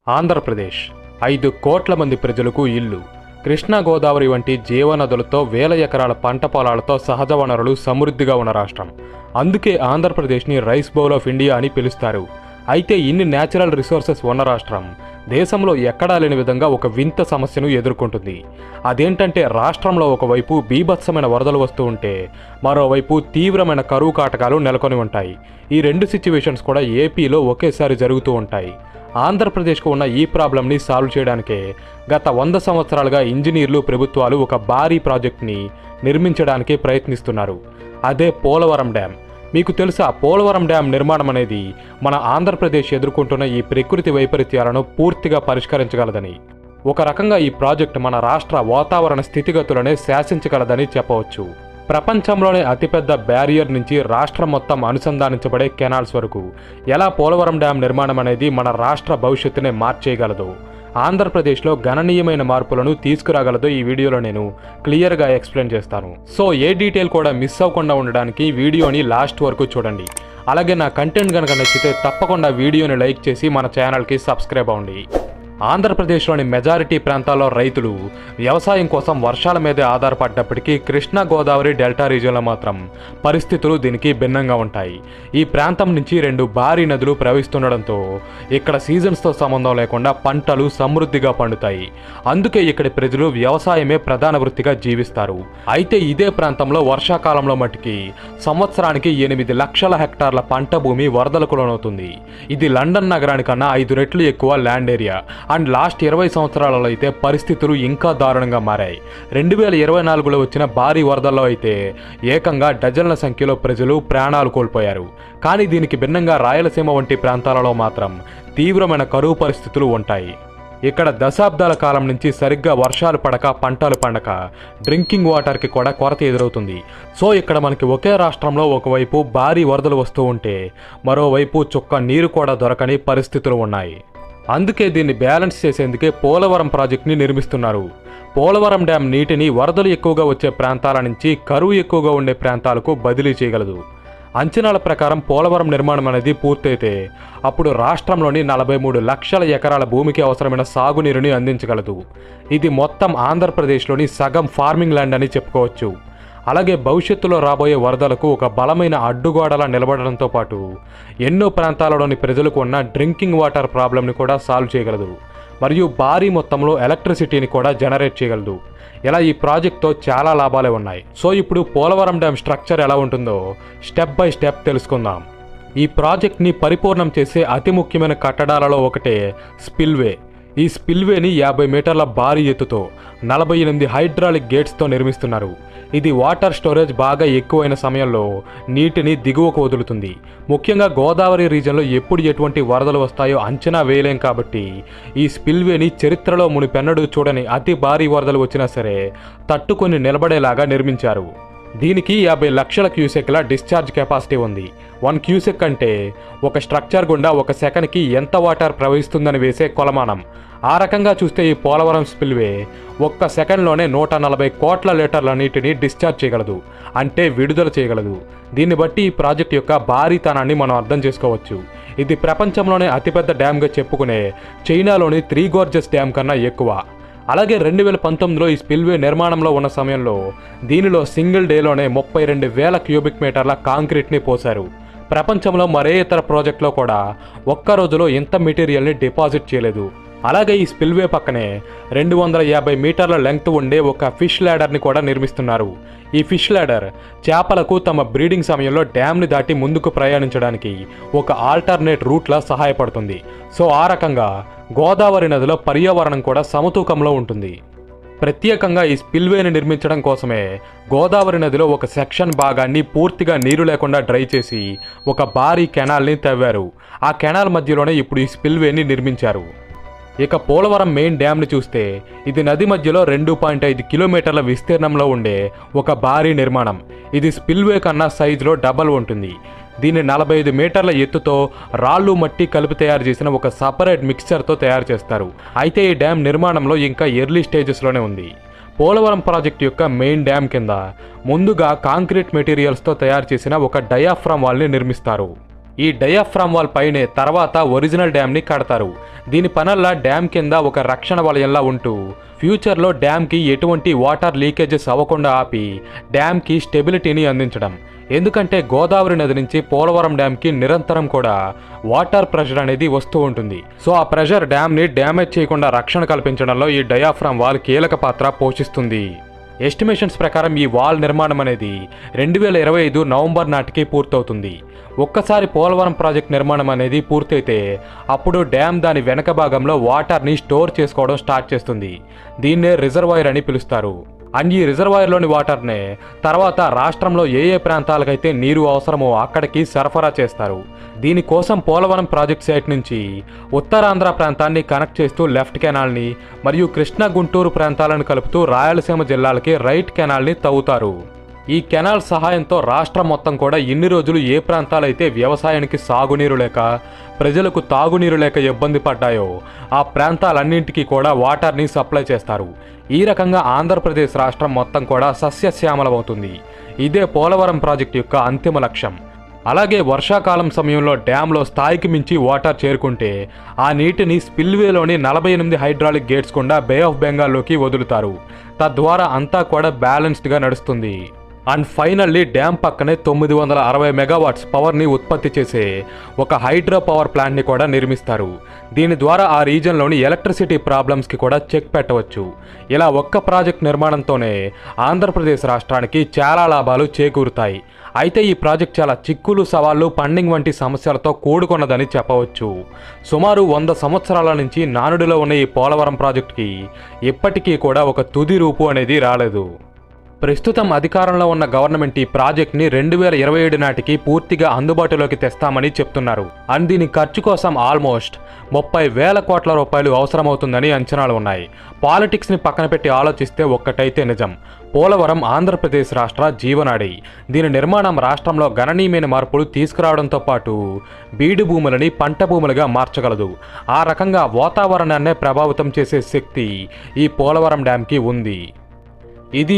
ఆంధ్రప్రదేశ్ 5 కోట్ల మంది ప్రజలకు ఇల్లు. కృష్ణా గోదావరి వంటి జీవనదులతో వేల ఎకరాల పంట పొలాలతో సహజ వనరులు సమృద్ధిగా ఉన్న రాష్ట్రం. అందుకే ఆంధ్రప్రదేశ్ని రైస్ బౌల్ ఆఫ్ ఇండియా అని పిలుస్తారు. అయితే ఇన్ని న్యాచురల్ రిసోర్సెస్ ఉన్న రాష్ట్రం దేశంలో ఎక్కడా లేని విధంగా ఒక వింత సమస్యను ఎదుర్కొంటుంది. అదేంటంటే రాష్ట్రంలో ఒకవైపు బీభత్సమైన వరదలు వస్తూ ఉంటే మరోవైపు తీవ్రమైన కరువు కాటకాలు నెలకొని ఉంటాయి. ఈ రెండు సిచ్యువేషన్స్ కూడా ఏపీలో ఒకేసారి జరుగుతూ ఉంటాయి. ఆంధ్రప్రదేశ్కు ఉన్న ఈ ప్రాబ్లంని సాల్వ్ చేయడానికే గత 100 సంవత్సరాలుగా ఇంజనీర్లు, ప్రభుత్వాలు ఒక భారీ ప్రాజెక్ట్ని నిర్మించడానికి ప్రయత్నిస్తున్నారు. అదే పోలవరం డ్యామ్. మీకు తెలుసా, పోలవరం డ్యామ్ నిర్మాణం అనేది మన ఆంధ్రప్రదేశ్ ఎదుర్కొంటున్న ఈ ప్రకృతి వైపరీత్యాలను పూర్తిగా పరిష్కరించగలదని, ఒక రకంగా ఈ ప్రాజెక్ట్ మన రాష్ట్ర వాతావరణ స్థితిగతులనే శాసించగలదని చెప్పవచ్చు. ప్రపంచంలోనే అతిపెద్ద బ్యారియర్ నుంచి రాష్ట్రం మొత్తం అనుసంధానించబడే కెనాల్స్ వరకు ఎలా పోలవరం డ్యామ్ నిర్మాణం అనేది మన రాష్ట్ర భవిష్యత్తునే మార్చేయగలదు, ఆంధ్రప్రదేశ్లో గణనీయమైన మార్పులను తీసుకురాగలదో ఈ వీడియోలో నేను క్లియర్గా ఎక్స్ప్లెయిన్ చేస్తాను. సో ఏ డీటెయిల్ కూడా మిస్ అవ్వకుండా ఉండడానికి వీడియోని లాస్ట్ వరకు చూడండి. అలాగే నా కంటెంట్ కనుక నచ్చితే తప్పకుండా వీడియోని లైక్ చేసి మన ఛానల్కి సబ్స్క్రైబ్ అవ్వండి. ఆంధ్రప్రదేశ్లోని మెజారిటీ ప్రాంతాల్లో రైతులు వ్యవసాయం కోసం వర్షాల మీదే ఆధారపడ్డప్పటికీ కృష్ణా గోదావరి డెల్టా రీజియన్లో మాత్రం పరిస్థితులు దీనికి భిన్నంగా ఉంటాయి. ఈ ప్రాంతం నుంచి 2 భారీ నదులు ప్రవహిస్తుండడంతో ఇక్కడ సీజన్స్తో సంబంధం లేకుండా పంటలు సమృద్ధిగా పండుతాయి. అందుకే ఇక్కడి ప్రజలు వ్యవసాయమే ప్రధాన వృత్తిగా జీవిస్తారు. అయితే ఇదే ప్రాంతంలో వర్షాకాలంలో మట్టుకి సంవత్సరానికి 8 లక్షల హెక్టార్ల పంట భూమి వరదలకు లోనవుతుంది. ఇది లండన్ నగరానికన్నా 5 రెట్లు ఎక్కువ ల్యాండ్ ఏరియా. అండ్ లాస్ట్ 20 సంవత్సరాలలో అయితే పరిస్థితులు ఇంకా దారుణంగా మారాయి. 2024లో వచ్చిన భారీ వరదల్లో అయితే ఏకంగా డజన్ల సంఖ్యలో ప్రజలు ప్రాణాలు కోల్పోయారు. కానీ దీనికి భిన్నంగా రాయలసీమ వంటి ప్రాంతాలలో మాత్రం తీవ్రమైన కరువు పరిస్థితులు ఉంటాయి. ఇక్కడ దశాబ్దాల కాలం నుంచి సరిగ్గా వర్షాలు పడక, పంటలు పండక, డ్రింకింగ్ వాటర్కి కూడా కొరత ఎదురవుతుంది. సో ఇక్కడ మనకి ఒకే రాష్ట్రంలో ఒకవైపు భారీ వరదలు వస్తూ ఉంటే మరోవైపు చుక్క నీరు కూడా దొరకని పరిస్థితులు ఉన్నాయి. అందుకే దీన్ని బ్యాలెన్స్ చేసేందుకే పోలవరం ప్రాజెక్ట్ని నిర్మిస్తున్నారు. పోలవరం డ్యామ్ నీటిని వరదలు ఎక్కువగా వచ్చే ప్రాంతాల నుంచి కరువు ఎక్కువగా ఉండే ప్రాంతాలకు బదిలీ చేయగలదు. అంచనాల ప్రకారం పోలవరం నిర్మాణం అనేది పూర్తయితే అప్పుడు రాష్ట్రంలోని 43 లక్షల ఎకరాల భూమికి అవసరమైన సాగునీరుని అందించగలదు. ఇది మొత్తం ఆంధ్రప్రదేశ్లోని సగం ఫార్మింగ్ ల్యాండ్ అని చెప్పుకోవచ్చు. అలాగే భవిష్యత్తులో రాబోయే వరదలకు ఒక బలమైన అడ్డుగోడలా నిలబడడంతో పాటు ఎన్నో ప్రాంతాలలోని ప్రజలకు ఉన్న డ్రింకింగ్ వాటర్ ప్రాబ్లంని కూడా సాల్వ్ చేయగలదు. మరియు భారీ మొత్తంలో ఎలక్ట్రిసిటీని కూడా జనరేట్ చేయగలదు. ఇలా ఈ ప్రాజెక్ట్తో చాలా లాభాలే ఉన్నాయి. సో ఇప్పుడు పోలవరం డ్యామ్ స్ట్రక్చర్ ఎలా ఉంటుందో స్టెప్ బై స్టెప్ తెలుసుకుందాం. ఈ ప్రాజెక్ట్ని పరిపూర్ణం చేసే అతి ముఖ్యమైన కట్టడాలలో ఒకటే స్పిల్వే. ఈ స్పిల్వేని 50 మీటర్ల భారీ ఎత్తుతో 48 హైడ్రాలిక్ గేట్స్తో నిర్మిస్తున్నారు. ఇది వాటర్ స్టోరేజ్ బాగా ఎక్కువైన సమయంలో నీటిని దిగువకు వదులుతుంది. ముఖ్యంగా గోదావరి రీజియన్లో ఎప్పుడు ఎటువంటి వరదలు వస్తాయో అంచనా వేయలేం కాబట్టి ఈ స్పిల్వేని చరిత్రలో మునిపెన్నడూ చూడని అతి భారీ వరదలు వచ్చినా సరే తట్టుకొని నిలబడేలాగా నిర్మించారు. దీనికి 50 లక్షల క్యూసెక్ల డిశ్చార్జ్ కెపాసిటీ ఉంది. 1 క్యూసెక్ అంటే ఒక స్ట్రక్చర్ గుండా ఒక సెకన్కి ఎంత వాటర్ ప్రవహిస్తుందని వేసే కొలమానం. ఆ రకంగా చూస్తే ఈ పోలవరం స్పిల్వే ఒక్క సెకండ్లోనే 140 కోట్ల లీటర్ల నీటిని డిశ్చార్జ్ చేయగలదు, అంటే విడుదల చేయగలదు. దీన్ని బట్టి ఈ ప్రాజెక్ట్ యొక్క భారీతనాన్ని మనం అర్థం చేసుకోవచ్చు. ఇది ప్రపంచంలోనే అతిపెద్ద డ్యామ్గా చెప్పుకునే చైనాలోని 3 గోర్జెస్ డ్యామ్ కన్నా ఎక్కువ. అలాగే 2019లో ఈ స్పిల్వే నిర్మాణంలో ఉన్న సమయంలో దీనిలో సింగిల్ డేలోనే 32,000 క్యూబిక్ మీటర్ల కాంక్రీట్ని పోశారు. ప్రపంచంలో మరే ఇతర ప్రాజెక్టులో కూడా ఒక్క రోజులో ఇంత మెటీరియల్ని డిపాజిట్ చేయలేదు. అలాగే ఈ స్పిల్వే పక్కనే 250 మీటర్ల లెంగ్త్ ఉండే ఒక ఫిష్ ల్యాడర్ని కూడా నిర్మిస్తున్నారు. ఈ ఫిష్ ల్యాడర్ చేపలకు తమ బ్రీడింగ్ సమయంలో డ్యామ్ని దాటి ముందుకు ప్రయాణించడానికి ఒక ఆల్టర్నేట్ రూట్లా సహాయపడుతుంది. సో ఆ రకంగా గోదావరి నదిలో పర్యావరణం కూడా సమతూకంలో ఉంటుంది. ప్రత్యేకంగా ఈ స్పిల్వేని నిర్మించడం కోసమే గోదావరి నదిలో ఒక సెక్షన్ భాగాన్ని పూర్తిగా నీరు లేకుండా డ్రై చేసి ఒక భారీ కెనాల్ని తవ్వారు. ఆ కెనాల్ మధ్యలోనే ఇప్పుడు ఈ స్పిల్వేని నిర్మించారు. ఇక పోలవరం మెయిన్ డ్యామ్ని చూస్తే ఇది నది మధ్యలో 2.5 కిలోమీటర్ల విస్తీర్ణంలో ఉండే ఒక భారీ నిర్మాణం. ఇది స్పిల్వే కన్నా సైజులో డబల్ ఉంటుంది. దీన్ని 45 మీటర్ల ఎత్తుతో రాళ్ళు, మట్టి కలిపి తయారు చేసిన ఒక సపరేట్ మిక్స్చర్తో తయారు చేస్తారు. అయితే ఈ డ్యామ్ నిర్మాణంలో ఇంకా ఎర్లీ స్టేజెస్లోనే ఉంది. పోలవరం ప్రాజెక్ట్ యొక్క మెయిన్ డ్యామ్ కింద ముందుగా కాంక్రీట్ మెటీరియల్స్తో తయారు చేసిన ఒక డయాఫ్రామ్ వాల్ని నిర్మిస్తారు. ఈ డయాఫ్రామ్ వాల్ పైనే తర్వాత ఒరిజినల్ డ్యామ్ని కడతారు. దీని పనల్లా డ్యామ్ కింద ఒక రక్షణ వలయంలా ఉంటూ ఫ్యూచర్లో డ్యామ్కి ఎటువంటి వాటర్ లీకేజెస్ అవ్వకుండా ఆపి డ్యామ్కి స్టెబిలిటీని అందించడం. ఎందుకంటే గోదావరి నది నుంచి పోలవరం డ్యామ్కి నిరంతరం కూడా వాటర్ ప్రెషర్ అనేది వస్తూ ఉంటుంది. సో ఆ ప్రెషర్ డ్యామ్ని డ్యామేజ్ చేయకుండా రక్షణ కల్పించడంలో ఈ డయాఫ్రామ్ వాల్ కీలక పాత్ర పోషిస్తుంది. ఎస్టిమేషన్స్ ప్రకారం ఈ వాల్ నిర్మాణం అనేది 2025 నవంబర్ నాటికి పూర్తవుతుంది. ఒక్కసారి పోలవరం ప్రాజెక్ట్ నిర్మాణం అనేది పూర్తయితే అప్పుడు డ్యామ్ దాని వెనక భాగంలో వాటర్ని స్టోర్ చేసుకోవడం స్టార్ట్ చేస్తుంది. దీన్నే రిజర్వాయర్ అని పిలుస్తారు. అండ్ ఈ రిజర్వాయర్లోని వాటర్నే తర్వాత రాష్ట్రంలో ఏ ప్రాంతాలకైతే నీరు అవసరమో అక్కడికి సరఫరా చేస్తారు. దీనికోసం పోలవరం ప్రాజెక్ట్ సైట్ నుంచి ఉత్తరాంధ్ర ప్రాంతాన్ని కనెక్ట్ చేస్తూ లెఫ్ట్ కెనాల్ని మరియు కృష్ణా గుంటూరు ప్రాంతాలను కలుపుతూ రాయలసీమ జిల్లాలకి రైట్ కెనాల్ని తవ్వుతారు. ఈ కెనాల్ సహాయంతో రాష్ట్రం మొత్తం కూడా ఇన్ని రోజులు ఏ ప్రాంతాలైతే వ్యవసాయానికి సాగునీరు లేక ప్రజలకు తాగునీరు లేక ఇబ్బంది పడ్డాయో ఆ ప్రాంతాలన్నింటికీ కూడా వాటర్ని సప్లై చేస్తారు. ఈ రకంగా ఆంధ్రప్రదేశ్ రాష్ట్రం మొత్తం కూడా సస్యశ్యామలమవుతుంది. ఇదే పోలవరం ప్రాజెక్టు యొక్క అంతిమ లక్ష్యం. అలాగే వర్షాకాలం సమయంలో డ్యాంలో స్థాయికి మించి వాటర్ చేరుకుంటే ఆ నీటిని స్పిల్వేలోని 48 హైడ్రాలిక్ గేట్స్ గుండా బే ఆఫ్ బెంగాల్లోకి వదులుతారు. తద్వారా అంతా కూడా బ్యాలెన్స్డ్గా నడుస్తుంది. అండ్ ఫైనల్లీ డ్యామ్ పక్కనే 960 మెగావాట్స్ పవర్ని ఉత్పత్తి చేసే ఒక హైడ్రో పవర్ ప్లాంట్ని కూడా నిర్మిస్తారు. దీని ద్వారా ఆ రీజన్లోని ఎలక్ట్రిసిటీ ప్రాబ్లమ్స్కి కూడా చెక్ పెట్టవచ్చు. ఇలా ఒక్క ప్రాజెక్ట్ నిర్మాణంతోనే ఆంధ్రప్రదేశ్ రాష్ట్రానికి చాలా లాభాలు చేకూరుతాయి. అయితే ఈ ప్రాజెక్ట్ చాలా చిక్కులు, సవాళ్లు, ఫండింగ్ వంటి సమస్యలతో కూడుకున్నదని చెప్పవచ్చు. సుమారు 100 సంవత్సరాల నుంచి నానుడిలో ఉన్న ఈ పోలవరం ప్రాజెక్టుకి ఇప్పటికీ కూడా ఒక తుది రూపు అనేది రాలేదు. ప్రస్తుతం అధికారంలో ఉన్న గవర్నమెంట్ ఈ ప్రాజెక్ట్ని 2027 నాటికి పూర్తిగా అందుబాటులోకి తెస్తామని చెప్తున్నారు. అండ్ దీని ఖర్చు కోసం ఆల్మోస్ట్ 30,000 కోట్ల రూపాయలు అవసరమవుతుందని అంచనాలు ఉన్నాయి. పాలిటిక్స్ని పక్కన పెట్టి ఆలోచిస్తే ఒక్కటైతే నిజం, పోలవరం ఆంధ్రప్రదేశ్ రాష్ట్ర జీవనాడి. దీని నిర్మాణం రాష్ట్రంలో గణనీయమైన మార్పులు తీసుకురావడంతో పాటు బీడు భూములని పంట భూములుగా మార్చగలదు. ఆ రకంగా వాతావరణాన్నే ప్రభావితం చేసే శక్తి ఈ పోలవరం డ్యామ్కి ఉంది. ఇది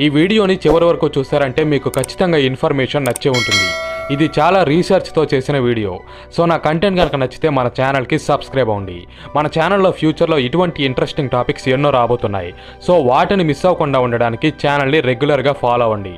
ఈ వీడియోని చివరి వరకు చూసారంటే మీకు ఖచ్చితంగా ఇన్ఫర్మేషన్ నచ్చే ఉంటుంది. ఇది చాలా రీసెర్చ్తో చేసిన వీడియో. సో నా కంటెంట్ కనుక నచ్చితే మన ఛానల్కి సబ్స్క్రైబ్ అవ్వండి. మన ఛానల్లో ఫ్యూచర్లో ఇటువంటి ఇంట్రెస్టింగ్ టాపిక్స్ ఎన్నో రాబోతున్నాయి. సో వాటిని మిస్ అవ్వకుండా ఉండడానికి ఛానల్ని రెగ్యులర్గా ఫాలో అవ్వండి.